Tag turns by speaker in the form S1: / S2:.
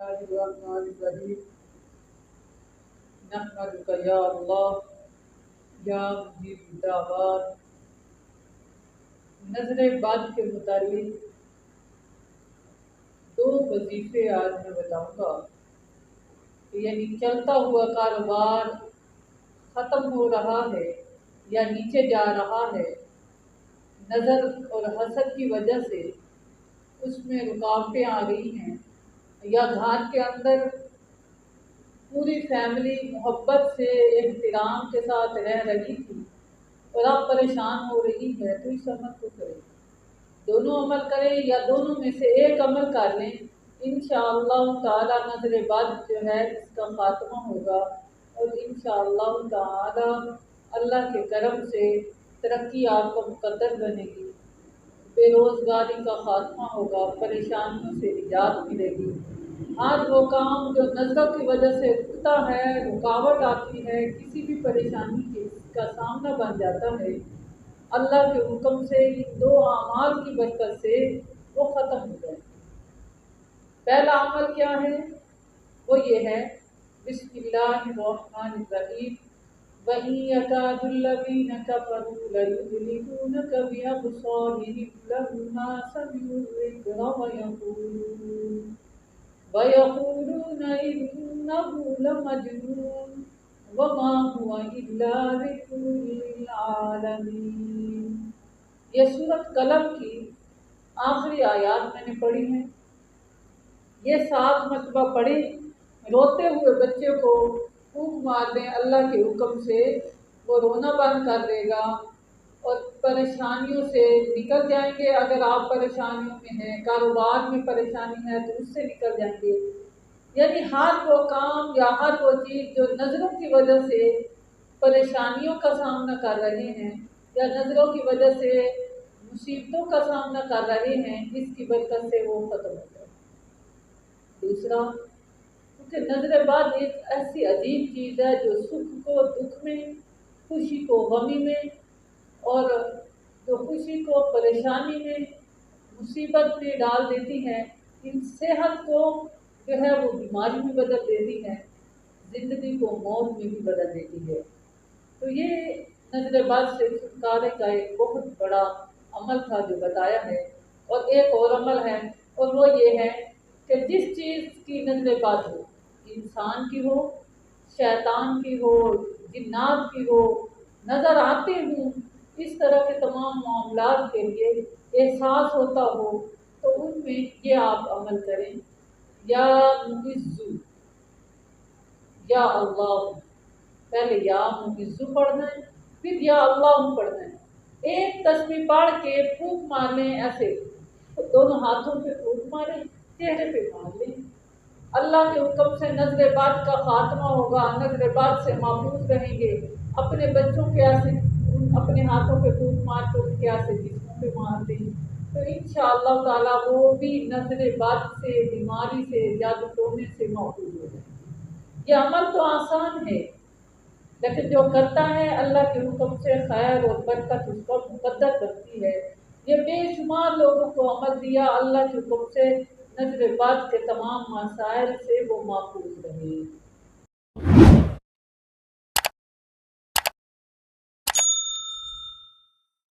S1: الرحمن الرحیم نحمدک یا اللہ یا مجیب الدعوات۔ نظر بد کے متعلق دو وظیفے آج میں بتاؤں گا، یعنی چلتا ہوا کاروبار ختم ہو رہا ہے یا نیچے جا رہا ہے، نظر اور حسد کی وجہ سے اس میں رکاوٹیں آ گئی ہیں، یا گھر کے اندر پوری فیملی محبت سے احترام کے ساتھ رہ رہی تھی اور آپ پریشان ہو رہی ہے، تو اس عمل کو کریں، دونوں عمل کریں یا دونوں میں سے ایک عمل کر لیں، انشاءاللہ تعالی نظر بد جو ہے اس کا خاتمہ ہوگا اور انشاءاللہ تعالی اللہ کے کرم سے ترقی آپ کو مقدر بنے گی، بے روزگاری کا خاتمہ ہوگا، پریشانیوں سے نجات ملے گی۔ آج وہ کام جو نظروں کی وجہ سے رکتا ہے، رکاوٹ آتی ہے، کسی بھی پریشانی کا سامنا بن جاتا ہے، اللہ کے حکم سے ان دو اعمال کی برکت سے وہ ختم ہو جائے۔ پہلا عمل کیا ہے؟ وہ یہ ہے، بسم اللہ الرحمن الرحیم وَإِن يَكَادُ الَّذِينَ كَفَرُوا لَيُزْلِقُونَكَ بِأَبْصَارِهِمْ لَمَّا سَمِعُوا الذِّكْرَ وَيَقُولُونَ إِنَّهُ لَمَجْنُونٌ وَمَا هُوَ إِلَّا ذِكْرٌ لِّلْعَالَمِينَ۔ یہ سورۃ قلم کی آخری آیات میں نے پڑھی ہیں، یہ 7 مرتبہ پڑھی، روتے ہوئے بچے کو پھونک مار دیں اللہ کے حکم سے، وہ رونا بند کر دے گا اور پریشانیوں سے نکل جائیں گے۔ اگر آپ پریشانیوں میں ہیں، کاروبار میں پریشانی ہے تو اس سے نکل جائیں گے، یعنی ہر وہ کام یا ہر وہ چیز جو نظروں کی وجہ سے پریشانیوں کا سامنا کر رہے ہیں یا نظروں کی وجہ سے مصیبتوں کا سامنا کر رہے ہیں، اس کی برکت سے وہ ختم ہو جائے۔ دوسرا، کیونکہ نظر بد ایک ایسی عجیب چیز ہے جو سکھ کو دکھ میں، خوشی کو غمی میں، اور جو خوشی کو پریشانی میں، مصیبت میں ڈال دیتی ہے، ان صحت کو جو ہے وہ بیماری میں بدل دیتی ہے، زندگی کو موت میں بھی بدل دیتی ہے۔ تو یہ نظر بد سے چھٹکارے کا ایک بہت بڑا عمل تھا جو بتایا ہے۔ اور ایک اور عمل ہے، اور وہ یہ ہے کہ جس چیز کی نظر بد ہو، انسان کی ہو، شیطان کی ہو، جنات کی ہو، نظر آتے ہوں، اس طرح کے تمام معاملات کے لیے احساس ہوتا ہو، تو ان میں یہ آپ عمل کریں، یا معزو، یا اللہ، پہلے یا معزو پڑھنا ہے، پھر یا اللہ پڑھنا ہے، ایک تسبیح پڑھ کے پھونک مار لیں، ایسے دونوں ہاتھوں پہ پھونک ماریں، چہرے پہ مار لیں، اللہ کے حکم سے نظر بد کا خاتمہ ہوگا، نظر بد سے محفوظ رہیں گے۔ اپنے بچوں کے ایسے اپنے ہاتھوں پہ پھونک مار کے ان کے ایسے جسموں پہ مار دیں، تو انشاءاللہ تعالیٰ وہ بھی نظر بد سے، بیماری سے، جادو ٹونے سے محفوظ ہو جائیں۔ یہ عمل تو آسان ہے، لیکن جو کرتا ہے اللہ کے حکم سے خیر اور برکت اس کو مقدر کرتی ہے۔ یہ بے شمار لوگوں کو عمل دیا اللہ کے حکم سے، نظر بد کے تمام مسائل سے وہ محفوظ رہے۔